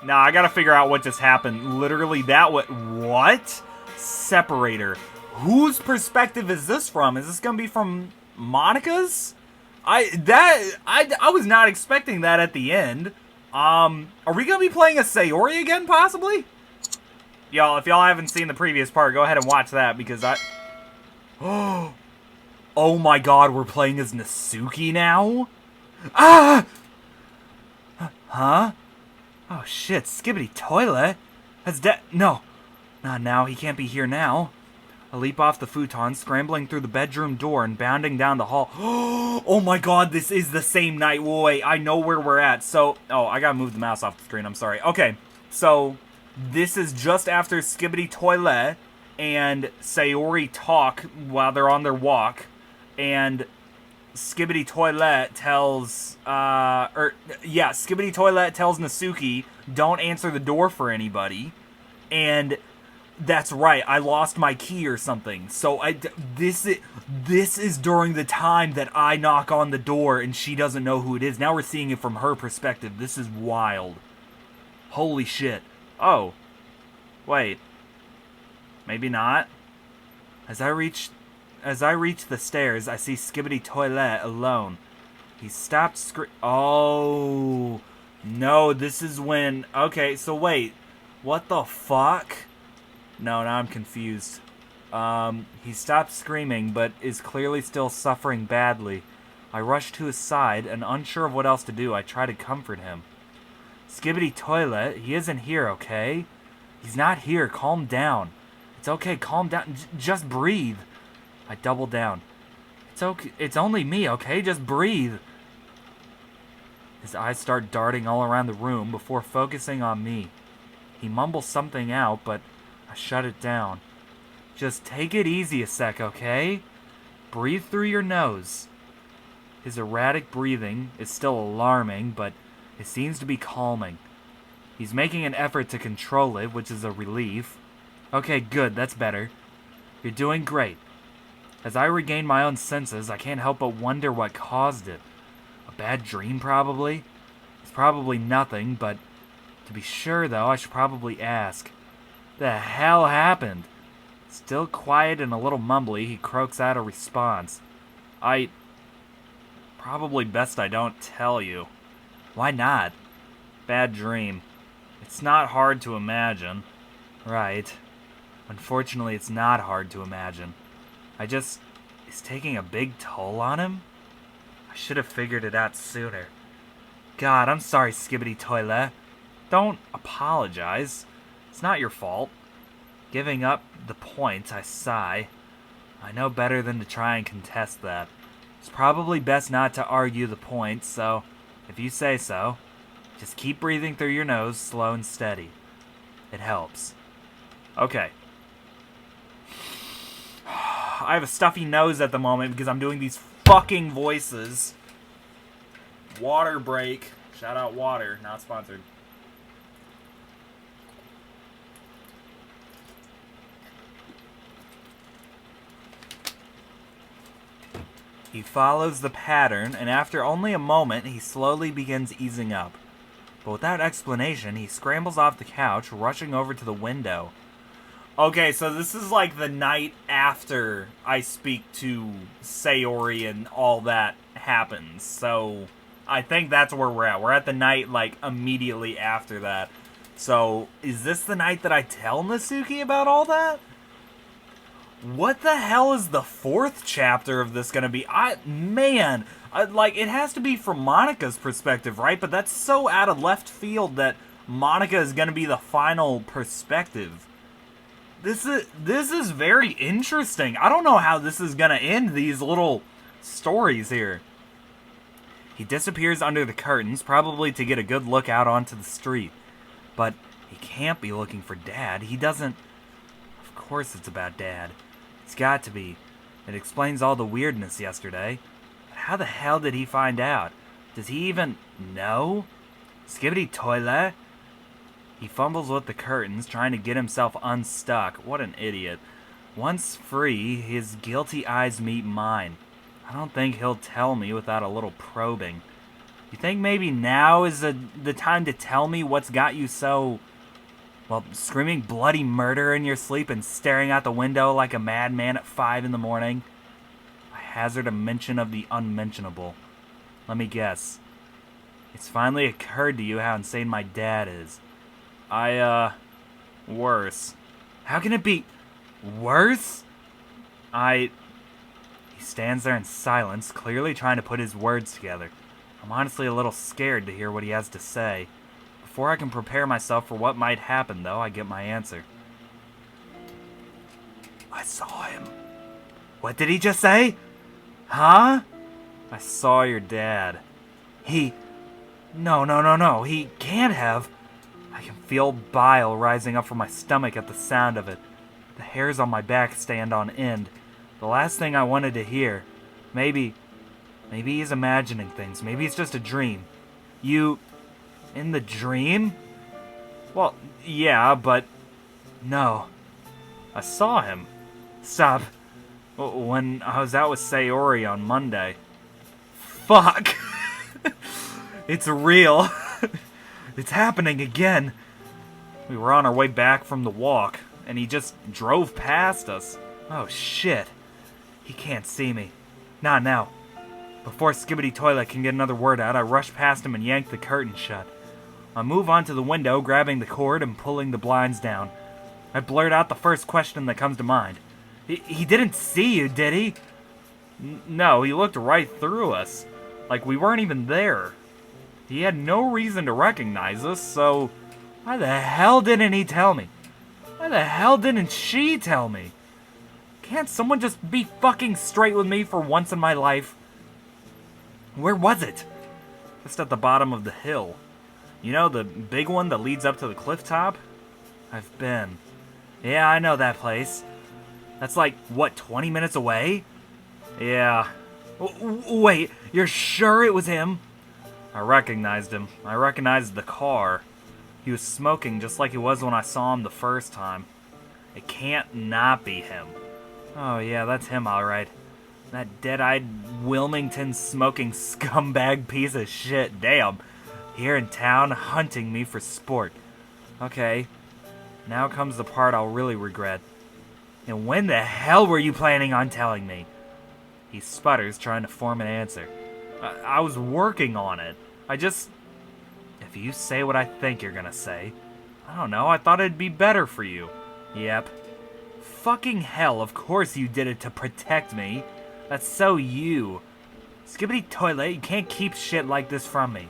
Nah, I gotta figure out what just happened. Literally, what? Separator. Whose perspective is this from? Is this gonna be from Monica's? I was not expecting that at the end. Are we gonna be playing a Sayori again, possibly? Y'all, if y'all haven't seen the previous part, go ahead and watch that, because oh my god, we're playing as Natsuki now? Ah! Huh? Oh shit, Skibbity Toilet? That's no. Not now, he can't be here now. I leap off the futon, scrambling through the bedroom door and bounding down the hall. Oh my god, this is the same night. Wait, I know where we're at. So, oh, I gotta move the mouse off the screen, I'm sorry. Okay, so this is just after Skibbity Toilet and Sayori talk while they're on their walk. And Skibbity Toilet tells, Skibbity Toilet tells Natsuki, don't answer the door for anybody. And that's right, I lost my key or something. So this is during the time that I knock on the door and she doesn't know who it is. Now we're seeing it from her perspective. This is wild. Holy shit. Oh. Wait. Maybe not. As I reach the stairs, I see Skibbity Toilet alone. He stopped Oh. No, this is when... Okay, so wait. What the fuck? No, now I'm confused. He stopped screaming, but is clearly still suffering badly. I rush to his side, and unsure of what else to do, I try to comfort him. Skibbity Toilet, he isn't here, okay? He's not here, calm down. It's okay, calm down, just breathe. I double down. It's okay, it's only me, okay? Just breathe. His eyes start darting all around the room before focusing on me. He mumbles something out, but I shut it down. Just take it easy a sec, okay? Breathe through your nose. His erratic breathing is still alarming, but it seems to be calming. He's making an effort to control it, which is a relief. Okay, good, that's better. You're doing great. As I regain my own senses, I can't help but wonder what caused it. A bad dream, probably? It's probably nothing, but to be sure, though, I should probably ask. The hell happened? Still quiet and a little mumbly, he croaks out a response. Probably best I don't tell you. Why not? Bad dream. It's not hard to imagine. Right. Unfortunately, it's not hard to imagine. Is taking a big toll on him? I should have figured it out sooner. God, I'm sorry, Skibbity Toilet. Don't apologize. It's not your fault. Giving up the point, I sigh. I know better than to try and contest that. It's probably best not to argue the point, so if you say so, just keep breathing through your nose, slow and steady. It helps. Okay. I have a stuffy nose at the moment because I'm doing these fucking voices. Water break. Shout out water, not sponsored. He follows the pattern, and after only a moment, he slowly begins easing up. But without explanation, he scrambles off the couch, rushing over to the window. Okay, so this is like the night after I speak to Sayori and all that happens. So I think that's where we're at. We're at the night, like, immediately after that. So is this the night that I tell Natsuki about all that? What the hell is the fourth chapter of this gonna be? Like, it has to be from Monica's perspective, right? But that's so out of left field that Monica is gonna be the final perspective. This is very interesting. I don't know how this is gonna end, these little stories here. He disappears under the curtains, probably to get a good look out onto the street. But he can't be looking for Dad. He doesn't... Of course it's about Dad. It's got to be. It explains all the weirdness yesterday. But how the hell did he find out? Does he even know? Skibbity Toilet? He fumbles with the curtains, trying to get himself unstuck. What an idiot. Once free, his guilty eyes meet mine. I don't think he'll tell me without a little probing. You think maybe now is the time to tell me what's got you so, well, screaming bloody murder in your sleep and staring out the window like a madman at 5 in the morning? I hazard a mention of the unmentionable. Let me guess. It's finally occurred to you how insane my dad is. Worse. How can it be worse? He stands there in silence, clearly trying to put his words together. I'm honestly a little scared to hear what he has to say. Before I can prepare myself for what might happen, though, I get my answer. I saw him. What did he just say? Huh? I saw your dad. No. He can't have. I can feel bile rising up from my stomach at the sound of it. The hairs on my back stand on end. The last thing I wanted to hear. Maybe he's imagining things. Maybe it's just a dream. You... in the dream? Well, yeah, but... no. I saw him. Stop. When I was out with Sayori on Monday. Fuck! It's real. It's happening again. We were on our way back from the walk, and he just drove past us. Oh, shit. He can't see me. Not now. Before Skibbity Toilet can get another word out, I rush past him and yank the curtain shut. I move onto the window, grabbing the cord and pulling the blinds down. I blurt out the first question that comes to mind. He didn't see you, did he? No, he looked right through us. Like we weren't even there. He had no reason to recognize us, so why the hell didn't he tell me? Why the hell didn't she tell me? Can't someone just be fucking straight with me for once in my life? Where was it? Just at the bottom of the hill. You know, the big one that leads up to the cliff top? I've been. Yeah, I know that place. That's like, what, 20 minutes away? Yeah. Wait, you're sure it was him? I recognized him. I recognized the car. He was smoking just like he was when I saw him the first time. It can't not be him. Oh yeah, that's him alright. That dead-eyed Wilmington smoking scumbag piece of shit. Damn. Here in town, hunting me for sport. Okay. Now comes the part I'll really regret. And when the hell were you planning on telling me? He sputters, trying to form an answer. I was working on it. If you say what I think you're gonna say, I don't know, I thought it'd be better for you. Yep. Fucking hell, of course you did it to protect me. That's so you. Skibbity Toilet, you can't keep shit like this from me.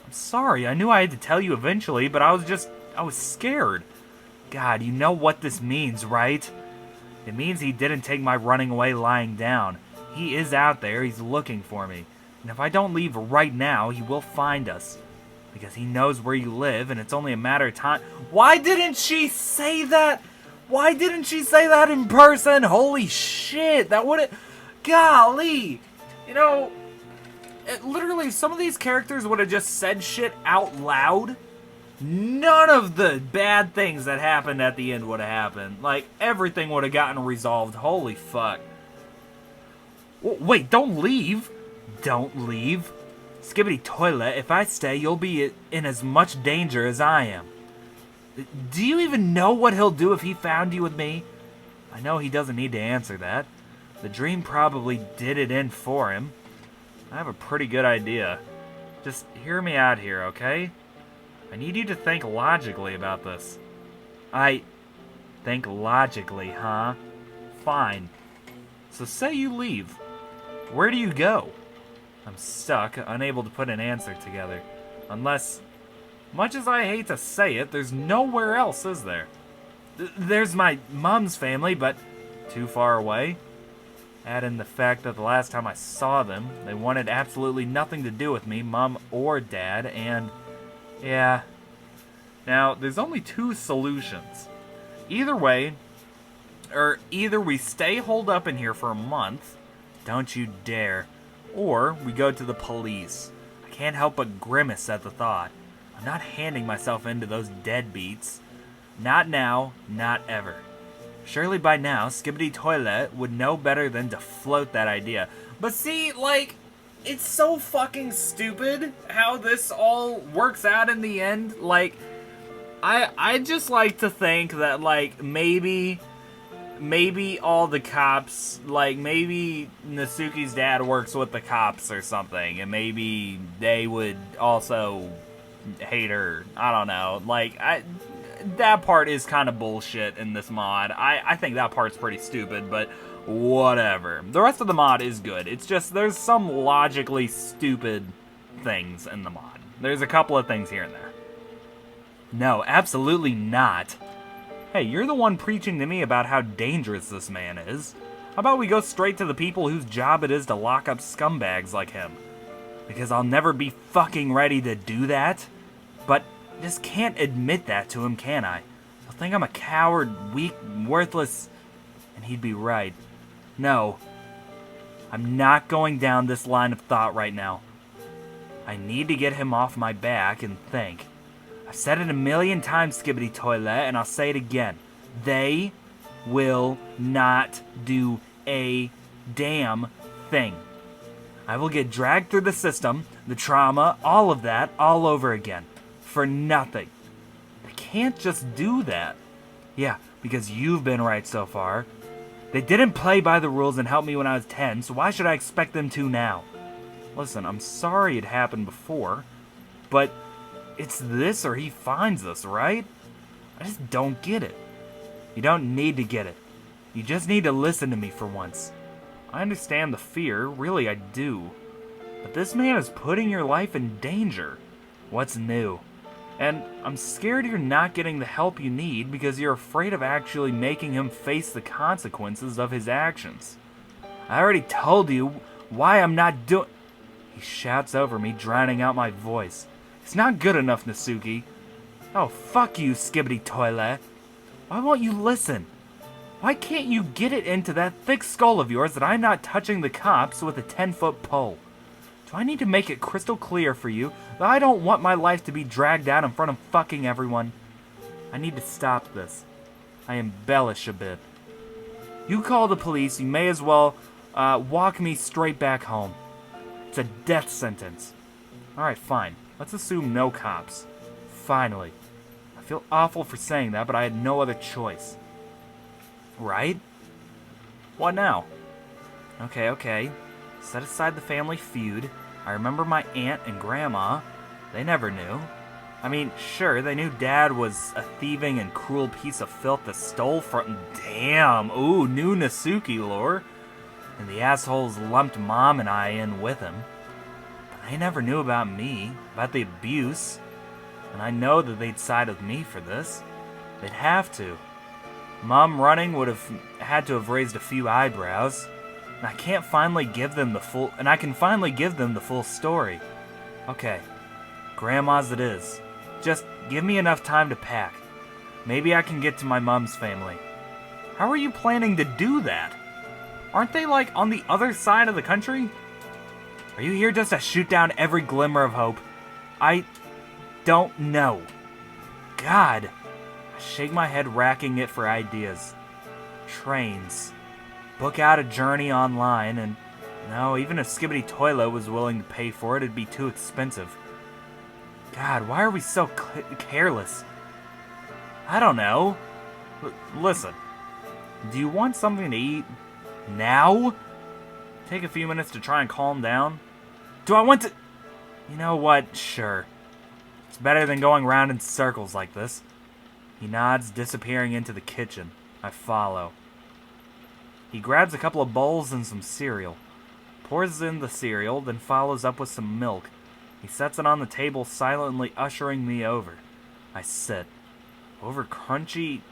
I'm sorry, I knew I had to tell you eventually, but I was scared. God, you know what this means, right? It means he didn't take my running away lying down. He is out there, he's looking for me. And if I don't leave right now, he will find us. Because he knows where you live, and it's only a matter of time. Why didn't she say that? Why didn't she say that in person? Holy shit, that would've... Golly! You know, literally, some of these characters would have just said shit out loud. None of the bad things that happened at the end would have happened. Like, everything would have gotten resolved. Holy fuck. Wait, don't leave. Don't leave. Skibbity Toilet, if I stay, you'll be in as much danger as I am. Do you even know what he'll do if he found you with me? I know he doesn't need to answer that. The dream probably did it in for him. I have a pretty good idea. Just hear me out here, okay? I need you to think logically about this. Think logically, huh? Fine. So say you leave. Where do you go? I'm stuck, unable to put an answer together. Unless, much as I hate to say it, there's nowhere else, is there? There's my mom's family, but too far away. Add in the fact that the last time I saw them, they wanted absolutely nothing to do with me, mom or dad, and... yeah. Now, there's only two solutions. Either way, or either we stay holed up in here for a month, don't you dare, or we go to the police. I can't help but grimace at the thought. I'm not handing myself into those deadbeats. Not now, not ever. Surely by now, Skibbity Toilet would know better than to float that idea. But see, like, it's so fucking stupid how this all works out in the end. Like, I just like to think that, like, maybe all the cops, like, maybe Natsuki's dad works with the cops or something, and maybe they would also hate her. I don't know. Like, that part is kind of bullshit in this mod. I think that part's pretty stupid, but whatever. The rest of the mod is good. It's just there's some logically stupid things in the mod. There's a couple of things here and there. No, absolutely not. Hey, you're the one preaching to me about how dangerous this man is. How about we go straight to the people whose job it is to lock up scumbags like him? Because I'll never be fucking ready to do that. But I just can't admit that to him, can I? He'll think I'm a coward, weak, worthless, and he'd be right. No, I'm not going down this line of thought right now. I need to get him off my back and think. I've said it a million times, Skibbity Toilet, and I'll say it again. They will not do a damn thing. I will get dragged through the system, the trauma, all of that, all over again. For nothing. They can't just do that. Yeah, because you've been right so far. They didn't play by the rules and help me when I was 10, so why should I expect them to now? Listen, I'm sorry it happened before, but it's this or he finds us, right? I just don't get it. You don't need to get it. You just need to listen to me for once. I understand the fear, really I do. But this man is putting your life in danger. What's new? And I'm scared you're not getting the help you need because you're afraid of actually making him face the consequences of his actions. I already told you why I'm not doing... He shouts over me, drowning out my voice. It's not good enough, Natsuki. Oh, fuck you, Skibbity Toilet. Why won't you listen? Why can't you get it into that thick skull of yours that I'm not touching the cops with a 10-foot pole? Do I need to make it crystal clear for you that I don't want my life to be dragged out in front of fucking everyone? I need to stop this. I embellish a bit. You call the police, you may as well walk me straight back home. It's a death sentence. Alright, fine. Let's assume no cops. Finally. I feel awful for saying that, but I had no other choice. Right? What now? Okay. Set aside the family feud. I remember my aunt and grandma. They never knew. I mean, sure, they knew Dad was a thieving and cruel piece of filth that stole from... Damn! Ooh, new Natsuki lore. And the assholes lumped Mom and I in with him. But they never knew about me, about the abuse. And I know that they'd side with me for this. They'd have to. Mom running would have had to have raised a few eyebrows. And I can finally give them the full story. Okay. Grandma's it is. Just give me enough time to pack. Maybe I can get to my mom's family. How are you planning to do that? Aren't they, like, on the other side of the country? Are you here just to shoot down every glimmer of hope? I don't know. God. I shake my head, racking it for ideas. Trains. Book out a journey online, and no, even if Skibbity Toilet was willing to pay for it, it'd be too expensive. God, why are we so careless? I don't know. Listen, do you want something to eat now? Take a few minutes to try and calm down? Do I want to... You know what? Sure. It's better than going round in circles like this. He nods, disappearing into the kitchen. I follow. He grabs a couple of bowls and some cereal. Pours in the cereal, then follows up with some milk. He sets it on the table, silently ushering me over. I sit. Over crunchy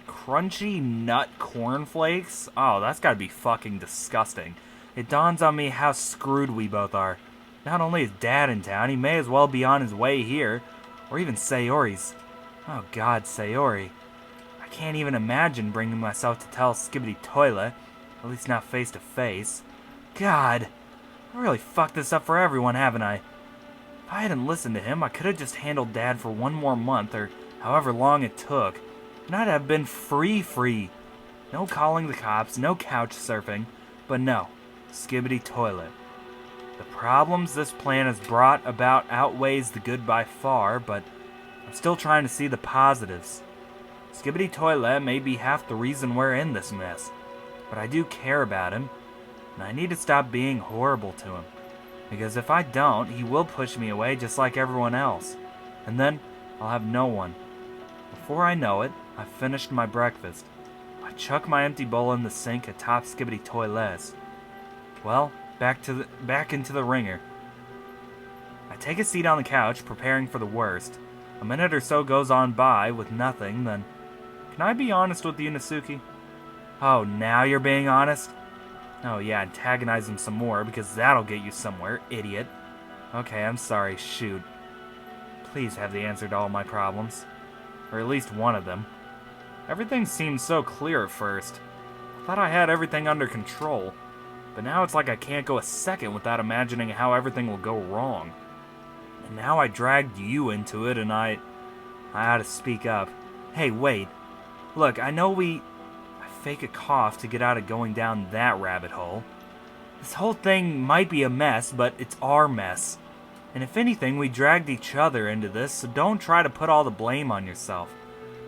nut cornflakes? Oh, that's gotta be fucking disgusting. It dawns on me how screwed we both are. Not only is Dad in town, he may as well be on his way here. Or even Sayori's. Oh god, Sayori. I can't even imagine bringing myself to tell Skibbity Toilet. At least not face to face. God, I really fucked this up for everyone, haven't I? If I hadn't listened to him, I could have just handled Dad for one more month, or however long it took, and I'd have been free. No calling the cops, no couch surfing, but no, Skibbity Toilet. The problems this plan has brought about outweighs the good by far, but I'm still trying to see the positives. Skibidi Toilet may be half the reason we're in this mess, but I do care about him, and I need to stop being horrible to him. Because if I don't, he will push me away just like everyone else, and then I'll have no one. Before I know it, I've finished my breakfast. I chuck my empty bowl in the sink atop Skibidi Toilet's. Well, back into the ringer. I take a seat on the couch, preparing for the worst. A minute or so goes on by with nothing, then... Can I be honest with you, Natsuki? Oh, now you're being honest? Oh yeah, antagonize him some more, because that'll get you somewhere, idiot. Okay, I'm sorry, shoot. Please have the answer to all my problems. Or at least one of them. Everything seemed so clear at first. I thought I had everything under control. But now it's like I can't go a second without imagining how everything will go wrong. And now I dragged you into it, and I had to speak up. Hey, wait. Look, I know I fake a cough to get out of going down that rabbit hole. This whole thing might be a mess, but it's our mess. And if anything, we dragged each other into this, so don't try to put all the blame on yourself.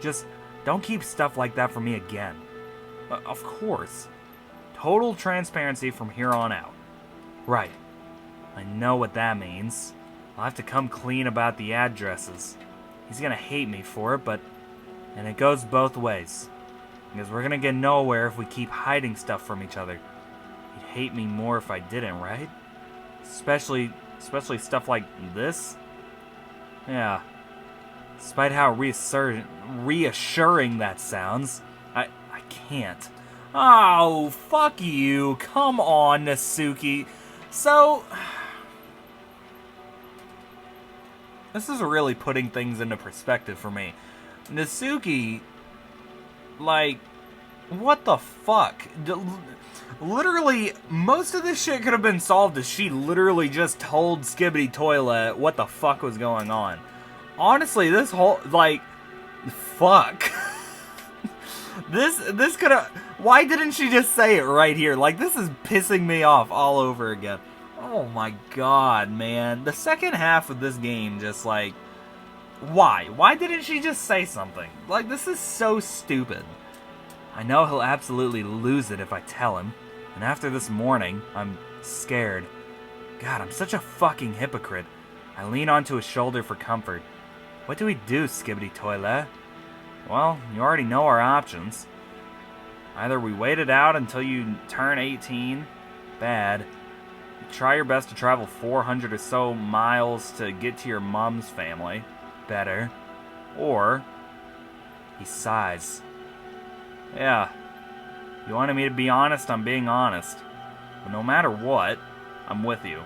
Just don't keep stuff like that from me again. Of course. Total transparency from here on out. Right. I know what that means. I'll have to come clean about the addresses. He's gonna hate me for it, and it goes both ways. Because we're gonna get nowhere if we keep hiding stuff from each other. He'd hate me more if I didn't, right? Especially stuff like this? Yeah. Despite how reassuring that sounds, I can't. Oh, fuck you. Come on, Natsuki. So... This is really putting things into perspective for me. Natsuki... Like... What the fuck? Literally, most of this shit could have been solved if she literally just told Skibidi Toilet what the fuck was going on. Honestly, this whole... Like... Fuck. This could have... Why didn't she just say it right here? Like, this is pissing me off all over again. Oh my god, man. The second half of this game just, like... Why? Why didn't she just say something? Like, this is so stupid. I know he'll absolutely lose it if I tell him. And after this morning, I'm scared. God, I'm such a fucking hypocrite. I lean onto his shoulder for comfort. What do we do, Skibidi Toilet? Well, you already know our options. Either we wait it out until you turn 18, bad. You try your best to travel 400 or so miles to get to your mom's family, better. Or, he sighs. Yeah, you wanted me to be honest, I'm being honest. But no matter what, I'm with you.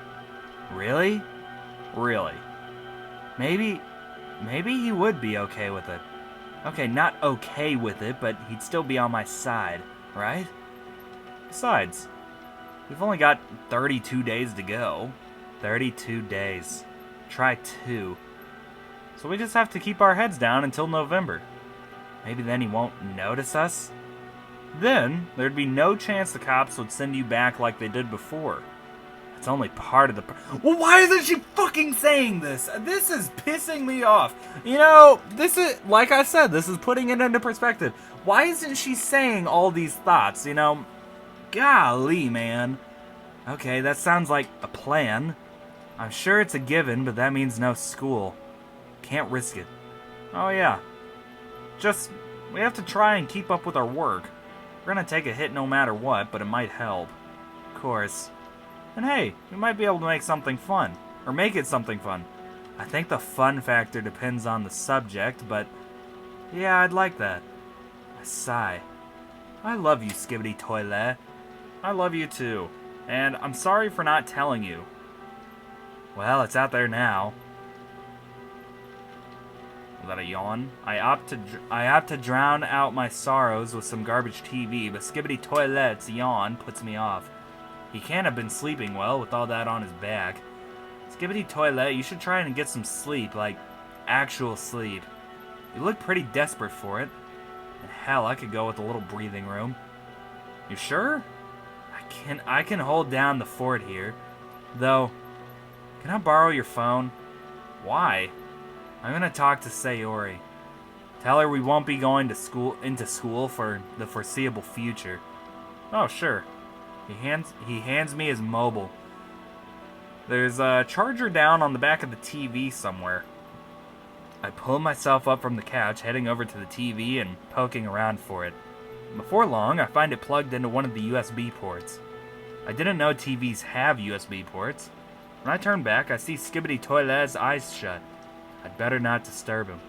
Really? Really. Maybe he would be okay with it. Okay, not okay with it, but he'd still be on my side, right? Besides, we've only got 32 days to go. 32 days. Try 2. So we just have to keep our heads down until November. Maybe then he won't notice us? Then, there'd be no chance the cops would send you back like they did before. It's only part of the... Well, why isn't she fucking saying this? This is pissing me off. You know, this is... Like I said, this is putting it into perspective. Why isn't she saying all these thoughts, you know? Golly, man. Okay, that sounds like a plan. I'm sure it's a given, but that means no school. Can't risk it. Oh, yeah. Just... We have to try and keep up with our work. We're gonna take a hit no matter what, but it might help. Of course. And hey, we might be able to make something fun. Or make it something fun. I think the fun factor depends on the subject, but... Yeah, I'd like that. I sigh. I love you, Skibidi Toilet. I love you too. And I'm sorry for not telling you. Well, it's out there now. Is that a yawn? I opt to drown out my sorrows with some garbage TV, but Skibidi Toilet's yawn puts me off. He can't have been sleeping well with all that on his back. Skibidi Toilet, you should try and get some sleep, like actual sleep. You look pretty desperate for it. And hell, I could go with a little breathing room. You sure? I can hold down the fort here. Though, can I borrow your phone? Why? I'm gonna talk to Sayori. Tell her we won't be going into school for the foreseeable future. Oh, sure. He hands me his mobile. There's a charger down on the back of the TV somewhere. I pull myself up from the couch, heading over to the TV and poking around for it. Before long, I find it plugged into one of the USB ports. I didn't know TVs have USB ports. When I turn back, I see Skibbity Toilet's eyes shut. I'd better not disturb him.